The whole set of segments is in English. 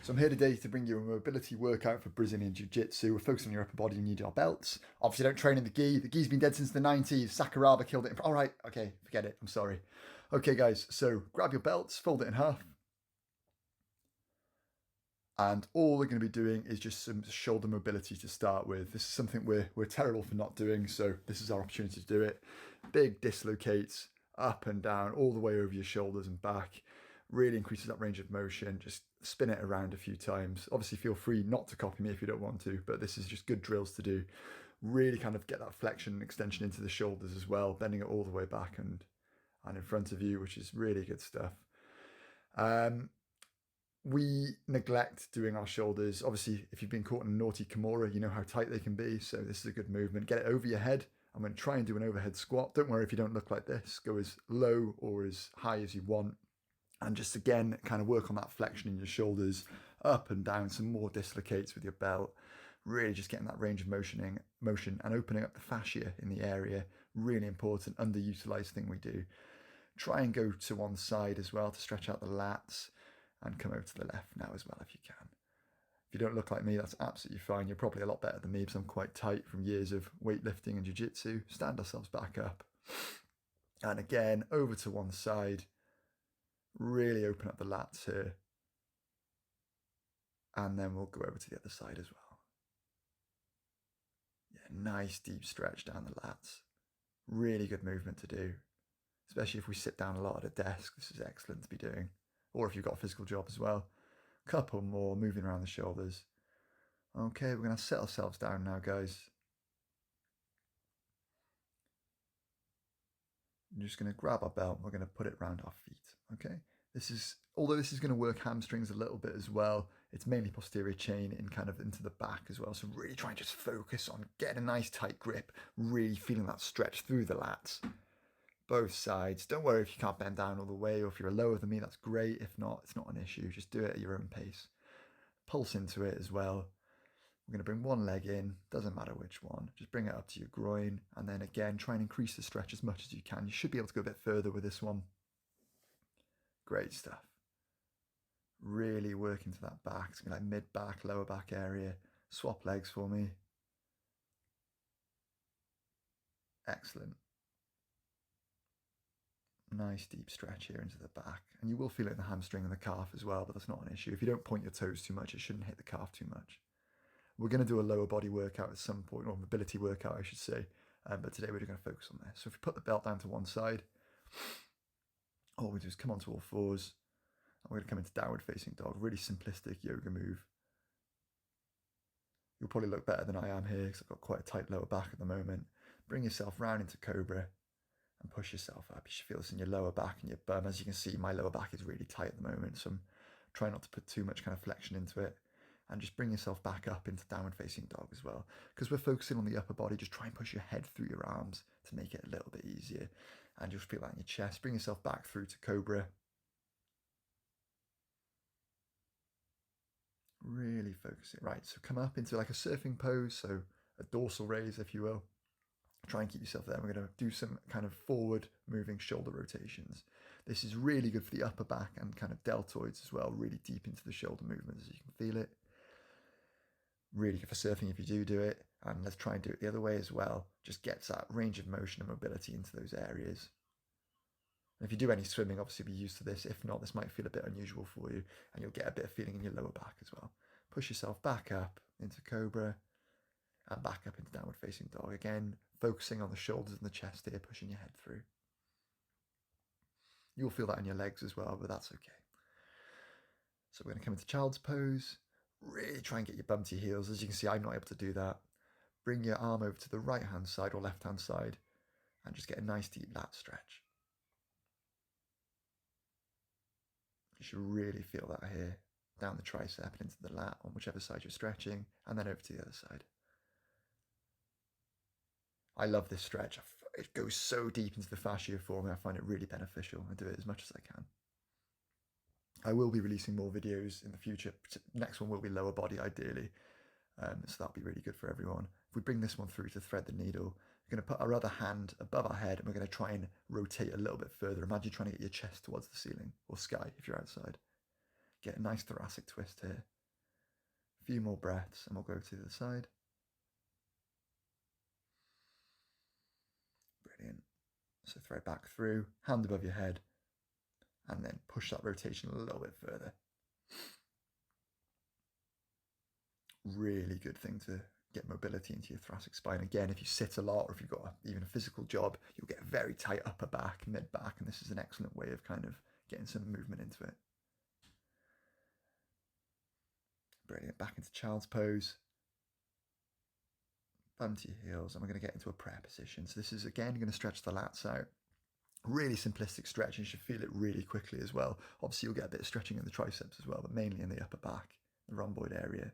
So I'm here today to bring you a mobility workout for Brazilian Jiu-Jitsu. We're focusing on your upper body, you need our belts. Obviously don't train in the gi. The gi's been dead since the 90s. Sakuraba killed it. All right, okay, forget it, I'm sorry. Okay guys, so grab your belts, fold it in half. And all we're going to be doing is just some shoulder mobility to start with. This is something we're terrible for not doing, so this is our opportunity to do it. Big dislocates, up and down, all the way over your shoulders and back. Really increases that range of motion. Just spin it around a few times. Obviously feel free not to copy me if you don't want to, but this is just good drills to do. Really kind of get that flexion and extension into the shoulders as well, bending it all the way back and in front of you, which is really good stuff. We neglect doing our shoulders. Obviously, if you've been caught in a naughty Kimura, you know how tight they can be. So this is a good movement. Get it over your head. I'm going to try and do an overhead squat. Don't worry if you don't look like this. Go as low or as high as you want. And just again, kind of work on that flexion in your shoulders, up and down, some more dislocates with your belt. Really just getting that range of motion and opening up the fascia in the area. Really important, underutilized thing we do. Try and go to one side as well to stretch out the lats. And come over to the left now as well if you can. If you don't look like me, that's absolutely fine. You're probably a lot better than me because I'm quite tight from years of weightlifting and jiu-jitsu. Stand ourselves back up. And again, over to one side. Really open up the lats here. And then we'll go over to the other side as well. Yeah, nice deep stretch down the lats. Really good movement to do. Especially if we sit down a lot at a desk. This is excellent to be doing. Or if you've got a physical job as well. Couple more, moving around the shoulders. Okay, we're going to set ourselves down now, guys. I'm just going to grab our belt. We're going to put it around our feet. Okay, although this is going to work hamstrings a little bit as well. It's mainly posterior chain and kind of into the back as well. So really try and just focus on getting a nice tight grip. Really feeling that stretch through the lats. Both sides. Don't worry if you can't bend down all the way, or if you're lower than me, that's great. If not, it's not an issue. Just do it at your own pace. Pulse into it as well. We're going to bring one leg in, doesn't matter which one. Just bring it up to your groin, and then again, try and increase the stretch as much as you can. You should be able to go a bit further with this one. Great stuff. Really work into that back. It's going to be like mid-back, lower back area. Swap legs for me. Excellent. Nice deep stretch here into the back, and you will feel it in the hamstring and the calf as well, but that's not an issue. If you don't point your toes too much, it shouldn't hit the calf too much. We're going to do a lower body workout at some point, or mobility workout I should say, but today we're going to focus on this. So if we put the belt down to one side, all we do is come onto all fours, and we're going to come into downward facing dog. Really simplistic yoga move. You'll probably look better than I am here because I've got quite a tight lower back at the moment. Bring yourself round into cobra and push yourself up. You should feel this in your lower back and your bum. As you can see, my lower back is really tight at the moment, so I'm trying not to put too much kind of flexion into it. And just bring yourself back up into downward facing dog as well. Because we're focusing on the upper body, just try and push your head through your arms to make it a little bit easier. And you'll feel that in your chest. Bring yourself back through to cobra. Really focus it. Right, so come up into like a surfing pose, so a dorsal raise, if you will. Try and keep yourself there. We're going to do some kind of forward moving shoulder rotations. This is really good for the upper back and kind of deltoids as well, really deep into the shoulder movements as you can feel it. Really good for surfing if you do it. And let's try and do it the other way as well. Just gets that range of motion and mobility into those areas. And if you do any swimming, obviously be used to this. If not, this might feel a bit unusual for you, and you'll get a bit of feeling in your lower back as well. Push yourself back up into cobra and back up into downward facing dog. Again, focusing on the shoulders and the chest here, pushing your head through. You'll feel that in your legs as well, but that's okay. So we're going to come into child's pose. Really try and get your bum to your heels. As you can see, I'm not able to do that. Bring your arm over to the right hand side or left hand side and just get a nice deep lat stretch. You should really feel that here, down the tricep and into the lat on whichever side you're stretching, and then over to the other side. I love this stretch. It goes so deep into the fascia for me. I find it really beneficial. I do it as much as I can. I will be releasing more videos in the future. Next one will be lower body, ideally. So that'll be really good for everyone. If we bring this one through to thread the needle, we're going to put our other hand above our head and we're going to try and rotate a little bit further. Imagine trying to get your chest towards the ceiling or sky if you're outside. Get a nice thoracic twist here. A few more breaths and we'll go to the side. Brilliant. So thread back through, hand above your head, and then push that rotation a little bit further. Really good thing to get mobility into your thoracic spine. Again, if you sit a lot or if you've got even a physical job, you'll get a very tight upper back, mid back, and this is an excellent way of kind of getting some movement into it. Brilliant. Back into child's pose. Bum to your heels, and we're going to get into a prayer position. So this is, again, you're going to stretch the lats out. Really simplistic stretch, and you should feel it really quickly as well. Obviously, you'll get a bit of stretching in the triceps as well, but mainly in the upper back, the rhomboid area.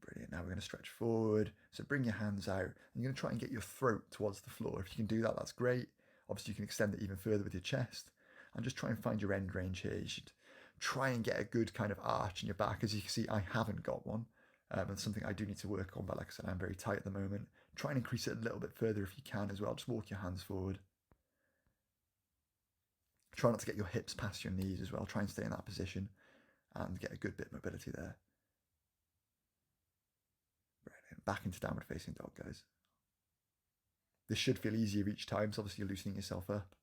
Brilliant. Now we're going to stretch forward. So bring your hands out, and you're going to try and get your throat towards the floor. If you can do that, that's great. Obviously, you can extend it even further with your chest, and just try and find your end range here. You should try and get a good kind of arch in your back. As you can see, I haven't got one. And something I do need to work on, but like I said, I'm very tight at the moment. Try and increase it a little bit further if you can as well. Just walk your hands forward. Try not to get your hips past your knees as well. Try and stay in that position and get a good bit of mobility there. Brilliant. Back into downward facing dog, guys. This should feel easier each time, so obviously you're loosening yourself up.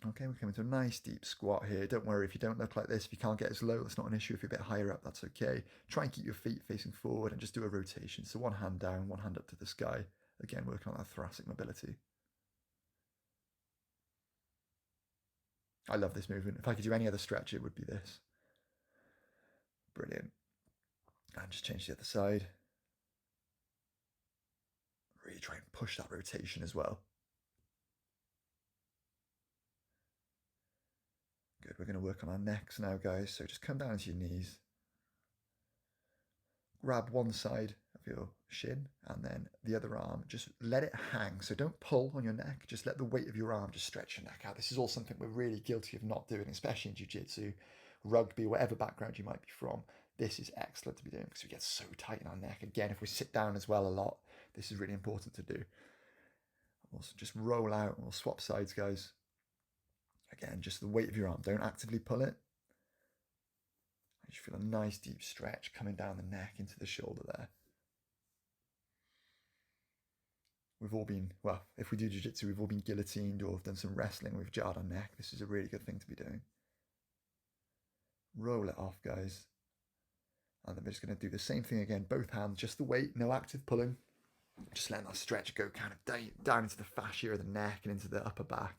Okay, we're coming to a nice deep squat here. Don't worry if you don't look like this. If you can't get as low, that's not an issue. If you're a bit higher up, that's okay. Try and keep your feet facing forward and just do a rotation. So one hand down, one hand up to the sky. Again, working on that thoracic mobility. I love this movement. If I could do any other stretch, it would be this. Brilliant. And just change the other side. Really try and push that rotation as well. Good, we're going to work on our necks now, guys. So just come down to your knees. Grab one side of your shin and then the other arm. Just let it hang. So don't pull on your neck. Just let the weight of your arm just stretch your neck out. This is all something we're really guilty of not doing, especially in jiu-jitsu, rugby, whatever background you might be from. This is excellent to be doing because we get so tight in our neck. Again, if we sit down as well a lot, this is really important to do. Also, just roll out and we'll swap sides, guys. Again, just the weight of your arm. Don't actively pull it. You feel a nice deep stretch coming down the neck into the shoulder there. We've all been, well, if we do jiu-jitsu, we've all been guillotined or done some wrestling. We've jarred our neck. This is a really good thing to be doing. Roll it off, guys. And then we're just going to do the same thing again. Both hands, just the weight, no active pulling. Just letting that stretch go kind of down into the fascia of the neck and into the upper back.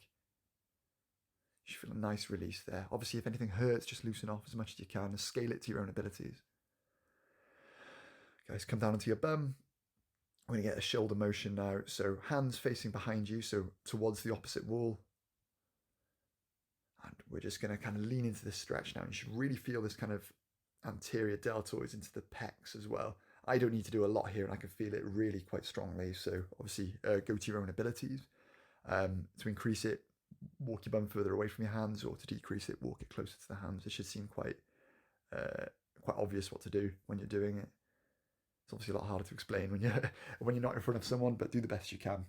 You should feel a nice release there. Obviously, if anything hurts, just loosen off as much as you can and scale it to your own abilities. Guys, come down onto your bum. We're going to get a shoulder motion now. So hands facing behind you, so towards the opposite wall. And we're just going to kind of lean into this stretch now. You should really feel this kind of anterior deltoids into the pecs as well. I don't need to do a lot here and I can feel it really quite strongly. So obviously go to your own abilities. To increase it, walk your bum further away from your hands, or to decrease it, walk it closer to the hands. It should seem quite obvious what to do when you're doing it. It's obviously a lot harder to explain when you're not in front of someone, but do the best you can.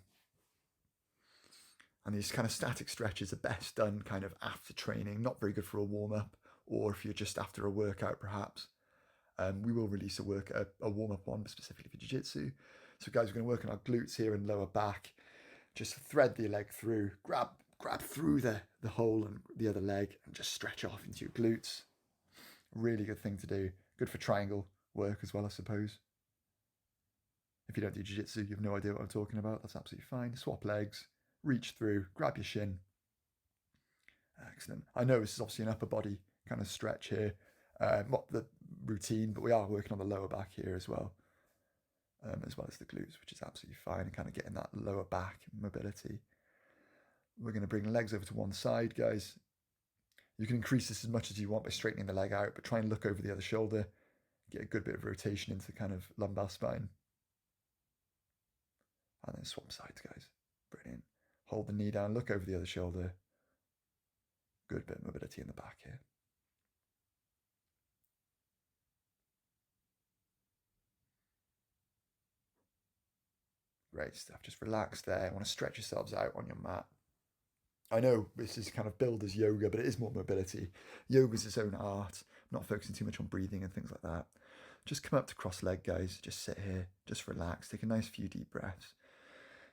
And these kind of static stretches are best done kind of after training, not very good for a warm-up, or if you're just after a workout perhaps. We will release a warm-up one specifically for jiu-jitsu. So guys, we're going to work on our glutes here and lower back. Just thread the leg through, grab through the hole and the other leg and just stretch off into your glutes. Really good thing to do. Good for triangle work as well, I suppose. If you don't do jiu-jitsu, you have no idea what I'm talking about. That's absolutely fine. Swap legs, reach through, grab your shin. Excellent. I know this is obviously an upper body kind of stretch here. Not the routine, but we are working on the lower back here as well as the glutes, which is absolutely fine, and kind of getting that lower back mobility. We're going to bring legs over to one side, guys. You can increase this as much as you want by straightening the leg out, but try and look over the other shoulder. Get a good bit of rotation into kind of lumbar spine. And then swap sides, guys. Brilliant. Hold the knee down, look over the other shoulder. Good bit of mobility in the back here. Great stuff. Just relax there. Want to stretch yourselves out on your mat. I know this is kind of billed as yoga, but it is more mobility. Yoga is its own art. I'm not focusing too much on breathing and things like that. Just come up to cross leg, guys. Just sit here. Just relax. Take a nice few deep breaths.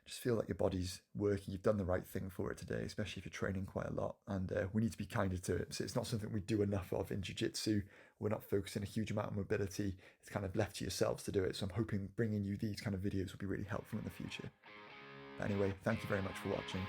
Just feel like your body's working. You've done the right thing for it today, especially if you're training quite a lot. And we need to be kinder to it. So it's not something we do enough of in jiu-jitsu. We're not focusing a huge amount on mobility. It's kind of left to yourselves to do it. So I'm hoping bringing you these kind of videos will be really helpful in the future. But anyway, thank you very much for watching.